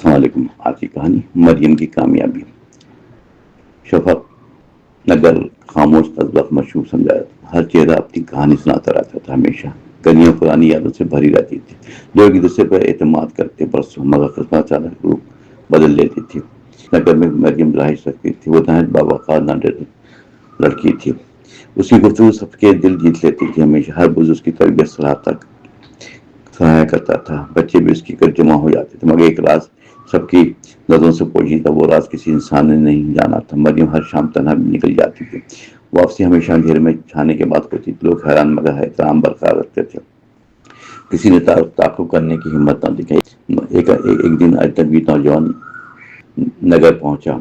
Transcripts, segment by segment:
السلام علیکم. آج کی کہانی مریم کی کامیابی. شفق نگر خاموش قصبہ مشہور سمجھا جاتا. ہر چہرہ اپنی کہانی سناتا رہتا تھا. ہمیشہ گلیاں پرانی یادوں سے بھری رہتی تھی. لوگ ایک دوسرے پر اعتماد کرتے برسوں مگر قصبہ اچانک روپ بدل لیتی تھی. نگر میں مریم رہائش رکھتی تھی. وہ نہایت باوقار لڑکی تھی. اس کی گفتگو سب کے دل جیت لیتی تھی. ہمیشہ ہر بزرگ اس کی تربیت سراہا کرتا تھا. بچے بھی اس کی کر جمع ہو جاتے تھے. مگر ایک راز سب کی نظروں سے پوشیدہ وہ راز کسی انسان نے نہیں جانا تھا. مریم ہر شام تنہا نکل جاتی تھی. واپسی ہمیشہ اندھیرے میں چھانے کے بعد ہوتی تھی. لوگ حیران مگر احترام برقرار رکھتے تھے. کسی نے تعاقب کرنے کی ہمت نہ دکھائی. ایک دن اجنبی نوجوان نگر پہنچا.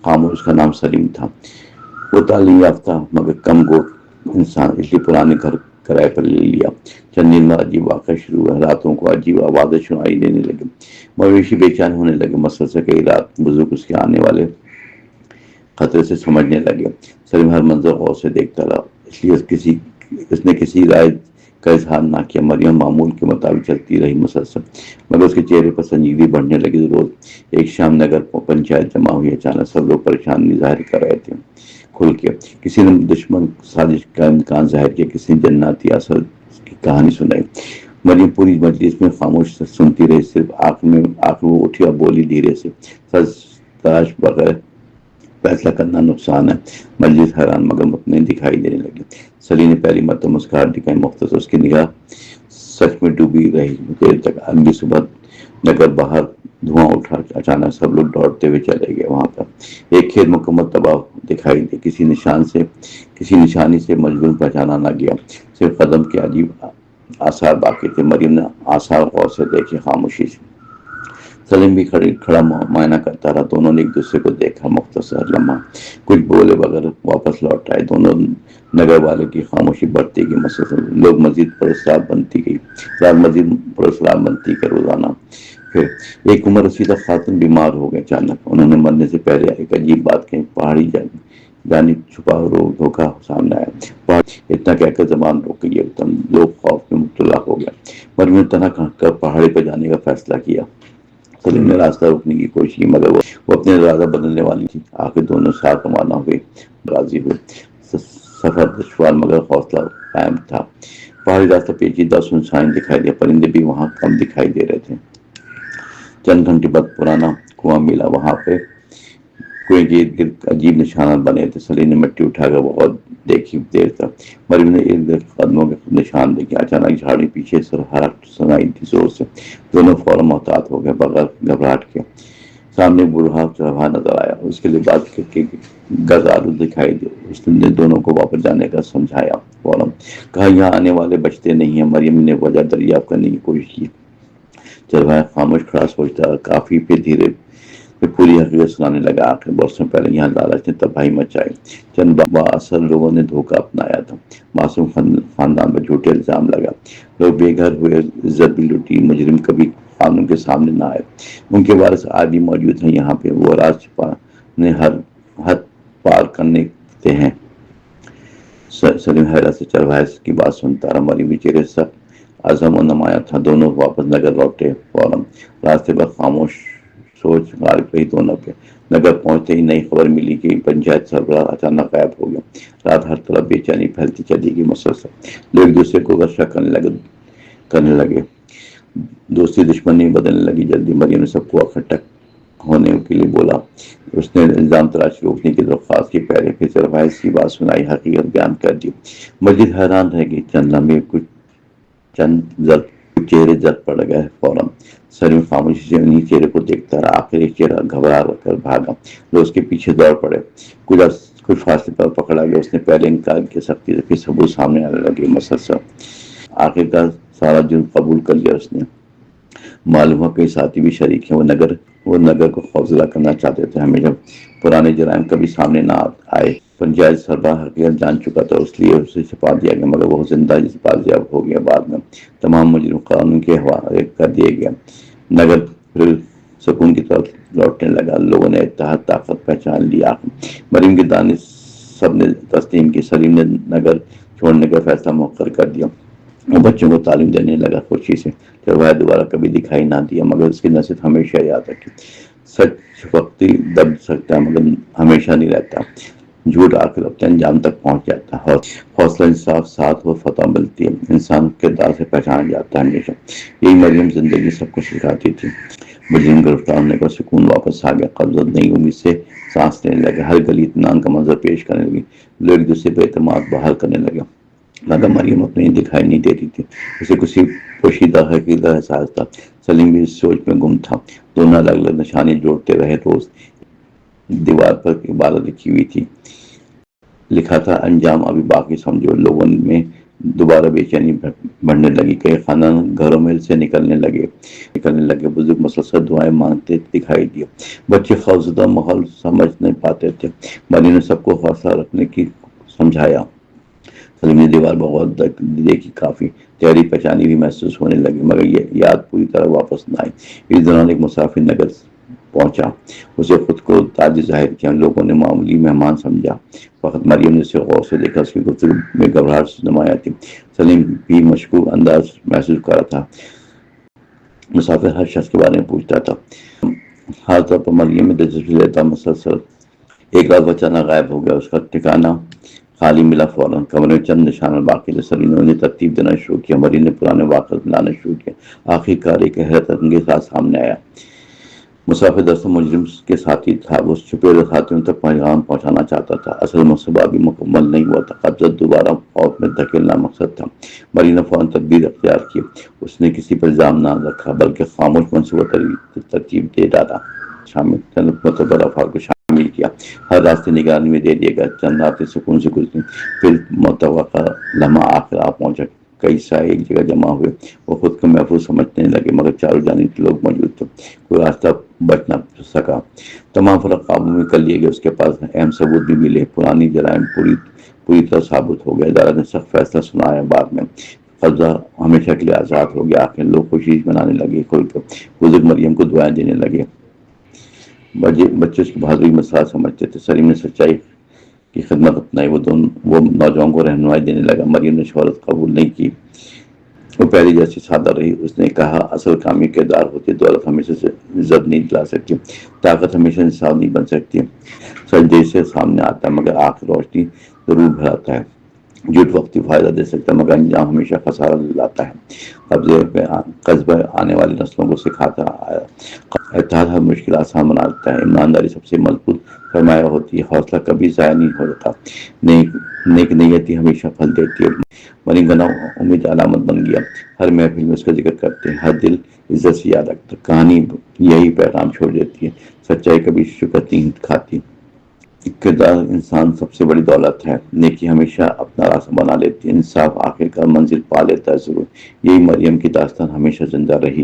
خاموش اس کا نام سلیم تھا. وہ تعلیم یافتہ مگر کم گو انسان. اس لیے پرانے گھر کرائے پر لے لیا. چند دن میں عجیب واقعہ شروع ہوا. راتوں کو عجیب آوازیں سنائی دینے لگی. مویشی بے چین ہونے لگے. مسلسل کئی رات بزرگ اس کے آنے والے خطرے سے سمجھنے لگے. سلیم ہر منظر غور سے دیکھتا رہا. اس لیے اس نے کسی رائے کا اظہار نہ کیا. مریم معمول کے مطابق چلتی رہی مسلسل مگر اس کے چہرے پر سنجیدگی بڑھنے لگی. روز ایک شام نگر پنچایت جمع ہوئی. اچانک سب لوگ پریشانی ظاہر کر رہے تھے کھل کے. کسی نے دشمن سازش کا امکان ظاہر کیا. کسی نے جناتی اثر کی کہانی سنائی. مریم پوری مجلس میں خاموش سنتی رہی. صرف آخر میں وہ اٹھی اور بولی دھیرے سے, سچ تلاش بغیر فیصلہ کرنا نقصان ہے. مجلس حیران مگر مطمئن دکھائی دینے لگی. سلی نے پہلی مرتبہ مسکراہٹ دکھائی. مختصر اس کی نگاہ سچ میں ڈوبی رہی دیر تک. اگلی صبح نگر باہر دھواں اٹھا. اچانک سب لوگ دوڑتے ہوئے چلے گئے. وہاں پر ایک کھیت مکمل تباہ دکھائی دے. کسی نشانی سے مجبور پہچانا نہ گیا. صرف قدم کے عجیب آثار باقی تھے. مریم نے آثار غور سے دیکھے. خاموشی سے سلیم بھی کھڑا معائنہ کرتا رہا. دونوں نے ایک دوسرے کو دیکھا. مختصر لمحہ کچھ بولے بغیر واپس لوٹ آئے. دونوں نگر والوں کی خاموشی بڑھتی گئی. مسلسل لوگ مزید پرسرار بنتی گئی. روزانہ پھر ایک عمر رسیدہ خاتون بیمار ہو گئے. اچانک انہوں نے مرنے سے پہلے ایک عجیب بات کہی. پہاڑی جانب چھپا دھوکہ سامنے آیا. اتنا کہہ کر زبان روک گئی. لوگ خوف میں مبتلا ہو گئے. مریم نے تنہا کر پہاڑی پر جانے کا فیصلہ کیا. سلیم نے راستہ روکنے کی کوشش کی مگر وہ اپنے ارادہ بدلنے والی تھی. آخر دونوں ساتھ روانہ ہوئے. راضی ہوئے. سفر دشوار مگر حوصلہ قائم تھا. پہاڑی راستہ پیچیدہ سنسان دکھائی دیا. پرندے بھی وہاں کم دکھائی دے رہے تھے. چند گھنٹے بعد پرانا کنواں ملا. وہاں پہ کنویں کے ارد گرد عجیب نشانات بنے تھے. سلیم نے مٹی اٹھا کر بہت دیکھی دیر تک. مریم نے ارد گرد قدموں کے نشان دیکھے. اچانک جھاڑی پیچھے سے حرکت سنائی دی زور سے. دونوں فوراً محتاط ہو گئے بغیر گھبراہٹ کے. سامنے بوڑھا چرواہا نظر آیا. اس کے لباس کے گز آلود دکھائی دے. اس نے دونوں کو واپس جانے کا سمجھایا. فوراً کہا یہاں آنے والے بچتے نہیں ہیں. مریم نے وجہ دریافت کرنے کی کوشش کی. چرواہا خاموش کھڑا سوچتا. کافی پہ دھیرے پوری حقیقت سنانے لگا. آخر برسوں پہلے یہاں لالچ نے تباہی مچائی. چند بااثر لوگوں نے دھوکہ اپنایا تھا. معصوم خاندان پر جھوٹے الزام لگا. لوگ بے گھر ہوئے. عزت بھی لوٹی. مجرم کبھی قانون کے سامنے نہ آئے. ان کے وارث آج بھی موجود ہیں یہاں پہ. وہ راز چھپانے ہر حد پار کرنے کے ہیں. سلیم حیرت سے چرواہے کی بات سنتا رہا. مریم بھی چہرے سخت عزم و نمایاں تھا. دونوں واپس نگر لوٹے. فوراً راستے پر خاموش سوچ غالب رہی دونوں پہ. نگر پہنچتے ہی نئی خبر ملی کہ پنچایت سربراہ اچانک غائب ہو گیا. رات ہر طرف بے چینی پھیلتی چلی گئی. مسلسل لوگ ایک دوسرے کو شک کرنے لگے. دوستی دشمنی بدلنے لگی. جلدی مریم نے سب کو اکٹھا ہونے کے لیے بولا. اس نے الزام تراشی روکنے کی درخواست کی. پہلے پھر چرواہے کی بات سنائی. حقیقت بیان کر دی. مزید حیران رہ گئی. چند لمحے چند چہرے زد پڑ گئے. فوراً سلیم خاموشی سے انہیں چہرے کو دیکھتا رہا. آخر ایک چہرہ گھبرا کر بھاگا. لوگ اس کے پیچھے دوڑ پڑے. کچھ فاصلے پر پکڑا گیا. اس نے پہلے انکار کیا سختی سے. پھر ثبوت سامنے آنے لگے. مسلسل آخر کا سارا جرم قبول کر لیا اس نے. معلوم ہوا کئی ساتھی بھی شریک ہیں. وہ نگر کو خوفزدہ کرنا چاہتے تھے. ہمیشہ پرانے جرائم کبھی سامنے نہ آئے. پنچایت سربراہ حقیقت جان چکا تھا. اس لیے اسے چھپا دیا گیا مگر وہ زندہ بازیاب ہو گیا. بعد میں تمام مجرم قانون کے حوالے کر دیے گئے. نگر پھر سکون کی طرف لوٹنے لگا. لوگوں نے اتحاد طاقت پہچان لی. مریم کے دانش سب نے تسلیم کی. سلیم نے نگر چھوڑنے کا فیصلہ مؤخر کر دیا. وہ بچوں کو تعلیم دینے لگا خوشی سے. روایت دوبارہ کبھی دکھائی نہ دیا، مگر اس کی نصیحت ہمیشہ یاد رکھی، سچ وقتی دب سکتا ہے مگر ہمیشہ نہیں رہتا، جھوٹ آخر اپنے انجام تک پہنچ جاتا ہے، حوصلہ انصاف ساتھ اور فتح ملتی ہے، انسان کردار سے پہچانا جاتا ہے ہمیشہ۔ یہی مریم زندگی سب کو سکھاتی تھی۔ مجرم گرفتار ہونے کا سکون واپس آ گیا، قبض نئی امید سے سانس لینے لگے، ہر گلی اطمینان کا منظر پیش کرنے لگی، لوگ ایک دوسرے پہ اعتماد بحال کرنے لگے، مگر مریم اپنی دکھائی نہیں دیتی تھی، اسے کسی پوشیدہ حقیقت کا احساس تھا۔ سلیم بھی اس سوچ میں گم تھا، دونوں الگ الگ نشانی جوڑتے رہے، روز دیوار پر عبارت لکھی ہوئی تھی، لکھا تھا انجام ابھی باقی سمجھو۔ لوگوں میں دوبارہ بے چینی بڑھنے لگی، کئی خاندان گھروں میں سے نکلنے لگے، بزرگ مسلسل دعائیں مانگتے دکھائی دیے، بچے خوفزدہ ماحول سمجھ نہیں پاتے تھے۔ مریم نے سب کو حوصلہ رکھنے کی سمجھایا۔ سلیم نے دیوار بغور دیکھی، کافی تحریک پہچانی بھی محسوس ہونے لگی، مگر یہ یاد پوری طرح واپس نہ آئی۔ اس دوران ایک مسافر نگر پہنچا، اسے خود کو تاجر ظاہر کیا، لوگوں نے معمولی مہمان سمجھا، فقط مریم نے اسے غور سے دیکھا، اس کی گفتگو میں گھبراہٹ نمایاں تھی۔ سلیم بھی مشکوک انداز محسوس کر رہا تھا، مسافر ہر شخص کے بارے میں پوچھتا تھا، ہر طور پر مریم میں دلچسپی لیتا مسلسل۔ ایک رات اچانک غائب ہو گیا، اس کا ٹھکانہ خالی ملا، فوراً کمرے میں چند نشان باقی تھے۔ سلیم نے انہیں ترتیب دینا شروع کیا، مریم نے پرانے واقعات ملانا شروع کیا، آخر کار ایک حیرت انگیز رات سامنے آیا۔ مسافر دراصل مجرم کے ساتھی تھا، وہ چھپے ہوئے ساتھیوں تک پیغام پہنچانا چاہتا تھا، اصل منصوبہ ابھی مکمل نہیں ہوا تھا، قبضہ دوبارہ خوف میں دھکیلنا مقصد تھا۔ مریم نے فوراً تدبیر اختیار کی، اس نے کسی پر الزام نہ رکھا بلکہ خاموش منصوبہ ترتیب دے ڈالا، چند معتبر افراد کو شامل کیا، ہر راستے نگرانی میں دے دیا گیا، چند راتیں سکون سے گزری، پھر متوقع لمحہ آخر آ پہنچا، کئی سائے ایک جگہ جمع ہوئے، وہ خود کو محفوظ سمجھنے لگے، مگر چاروں جانب لوگ موجود تھے، کوئی راستہ بچ نہ سکا، تمام فرق قابو میں کر لیے گئے، اس کے پاس اہم ثبوت بھی ملے، پرانی جرائم پوری طرح ثابت ہو گئے، عدالت نے سخت فیصلہ سنایا، بعد میں قبضہ ہمیشہ کے لیے آزاد ہو گیا، آخر لوگ خوشی منانے لگے، کھل کر بزرگ مریم کو دعائیں دینے لگے، بچے اس کی بہادری مثال سمجھتے تھے۔ سلیم نے سچائی کی خدمت اپنائی، وہ نوجوان کو رہنمائی دینے لگا۔ مریم نے شہرت قبول نہیں کی، وہ پہلے جیسی سادہ رہی، اس نے کہا اصل کامیابی کردار ہوتی ہے، دولت ہمیشہ سے عزت نہیں دلا سکتی، طاقت ہمیشہ انصاف نہیں بن سکتی، سچ دیر سے سامنے آتا ہے مگر آخر روشنی ضرور بھراتا ہے، جھوٹ وقتی فائدہ دے سکتا ہے مگر انجام ہمیشہ خسارہ لاتا ہے، قصبہ آنے والی نسلوں کو سکھاتا آیا، اتحاد ہر مشکل آسان بنا دیتا ہے، ایمانداری سب سے مضبوط سرمایہ ہوتی ہے، حوصلہ کبھی ضائع نہیں ہوتا، نیک نیتی ہمیشہ پھل دیتی ہے۔ مریم کا امید علامت بن گیا، ہر محفل میں اس کا ذکر کرتے ہیں، ہر دل عزت سے یاد رکھتا، کہانی یہی پیغام چھوڑ دیتی ہے، سچائی کبھی شکست نہیں کھاتی، کردار انسان سب سے بڑی دولت ہے، نیکی ہمیشہ اپنا راستہ بنا لیتی ہے، انصاف آخر کار منزل پا لیتا ہے ضرور، یہی مریم کی داستان ہمیشہ زندہ رہی۔